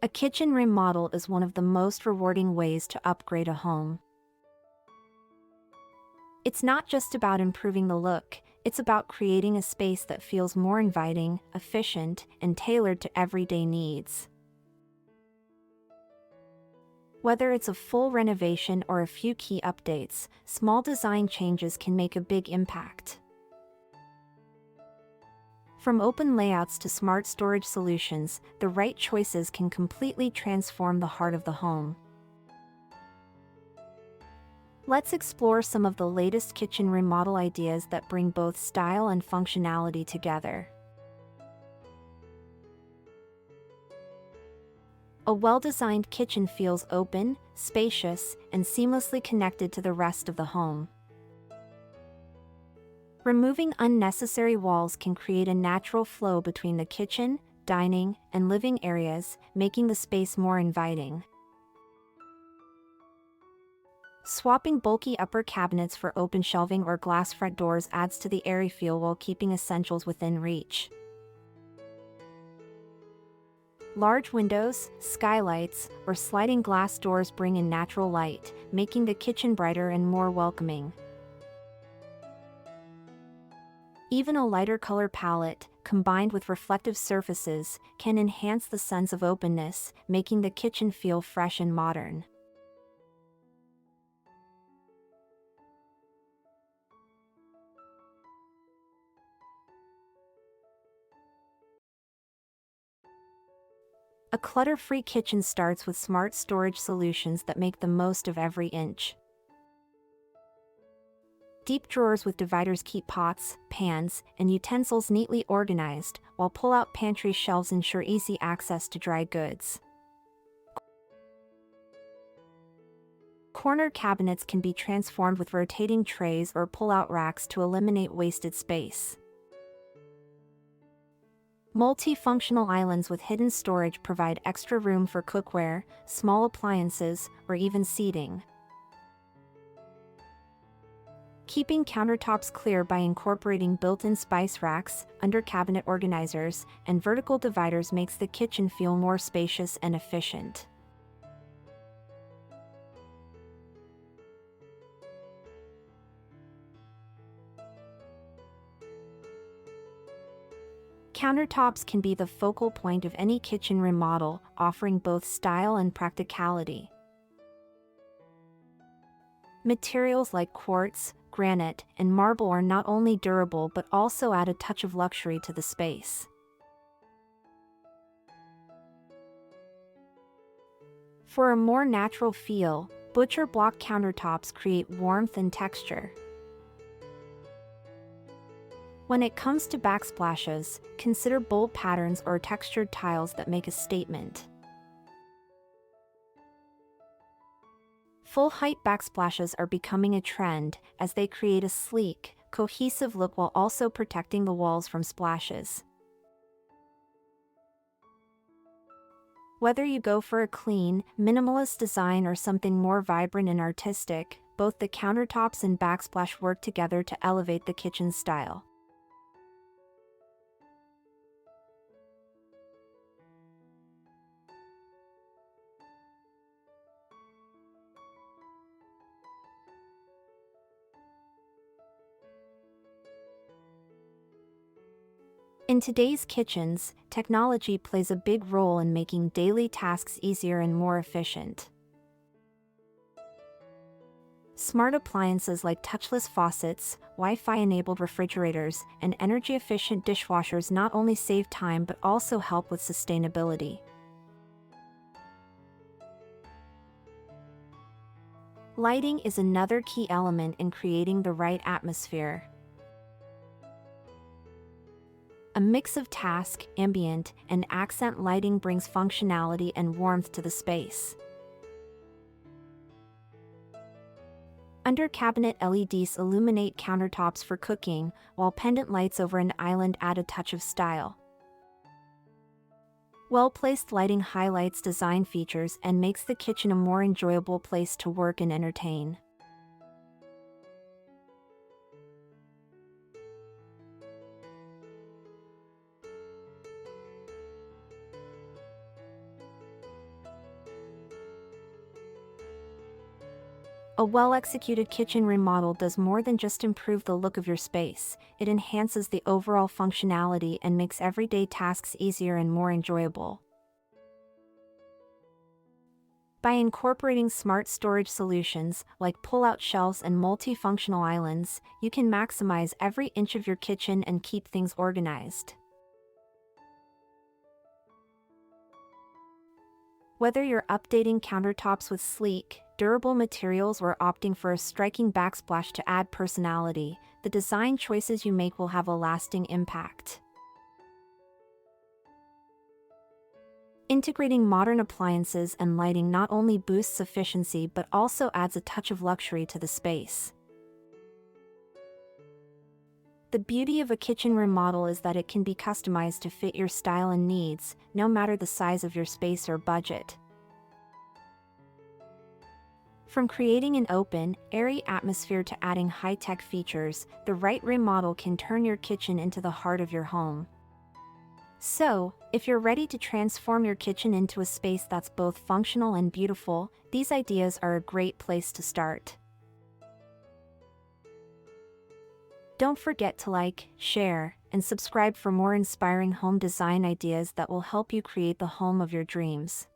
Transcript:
A kitchen remodel is one of the most rewarding ways to upgrade a home. It's not just about improving the look, it's about creating a space that feels more inviting, efficient, and tailored to everyday needs. Whether it's a full renovation or a few key updates, small design changes can make a big impact. From open layouts to smart storage solutions, the right choices can completely transform the heart of the home. Let's explore some of the latest kitchen remodel ideas that bring both style and functionality together. A well-designed kitchen feels open, spacious, and seamlessly connected to the rest of the home. Removing unnecessary walls can create a natural flow between the kitchen, dining, and living areas, making the space more inviting. Swapping bulky upper cabinets for open shelving or glass front doors adds to the airy feel while keeping essentials within reach. Large windows, skylights, or sliding glass doors bring in natural light, making the kitchen brighter and more welcoming. Even a lighter color palette, combined with reflective surfaces, can enhance the sense of openness, making the kitchen feel fresh and modern. A clutter-free kitchen starts with smart storage solutions that make the most of every inch. Deep drawers with dividers keep pots, pans, and utensils neatly organized, while pull-out pantry shelves ensure easy access to dry goods. Corner cabinets can be transformed with rotating trays or pull-out racks to eliminate wasted space. Multifunctional islands with hidden storage provide extra room for cookware, small appliances, or even seating. Keeping countertops clear by incorporating built-in spice racks, under-cabinet organizers, and vertical dividers makes the kitchen feel more spacious and efficient. Countertops can be the focal point of any kitchen remodel, offering both style and practicality. Materials like quartz, granite, and marble are not only durable but also add a touch of luxury to the space. For a more natural feel, butcher block countertops create warmth and texture. When it comes to backsplashes, consider bold patterns or textured tiles that make a statement. Full-height backsplashes are becoming a trend, as they create a sleek, cohesive look while also protecting the walls from splashes. Whether you go for a clean, minimalist design or something more vibrant and artistic, both the countertops and backsplash work together to elevate the kitchen style. In today's kitchens, technology plays a big role in making daily tasks easier and more efficient. Smart appliances like touchless faucets, Wi-Fi-enabled refrigerators, and energy-efficient dishwashers not only save time but also help with sustainability. Lighting is another key element in creating the right atmosphere. A mix of task, ambient, and accent lighting brings functionality and warmth to the space. Under-cabinet LEDs illuminate countertops for cooking, while pendant lights over an island add a touch of style. Well-placed lighting highlights design features and makes the kitchen a more enjoyable place to work and entertain. A well-executed kitchen remodel does more than just improve the look of your space. It enhances the overall functionality and makes everyday tasks easier and more enjoyable. By incorporating smart storage solutions like pull-out shelves and multifunctional islands, you can maximize every inch of your kitchen and keep things organized. Whether you're updating countertops with sleek, durable materials or opting for a striking backsplash to add personality, the design choices you make will have a lasting impact. Integrating modern appliances and lighting not only boosts efficiency but also adds a touch of luxury to the space. The beauty of a kitchen remodel is that it can be customized to fit your style and needs, no matter the size of your space or budget. From creating an open, airy atmosphere to adding high-tech features, the right remodel can turn your kitchen into the heart of your home. So, if you're ready to transform your kitchen into a space that's both functional and beautiful, these ideas are a great place to start. Don't forget to like, share, and subscribe for more inspiring home design ideas that will help you create the home of your dreams.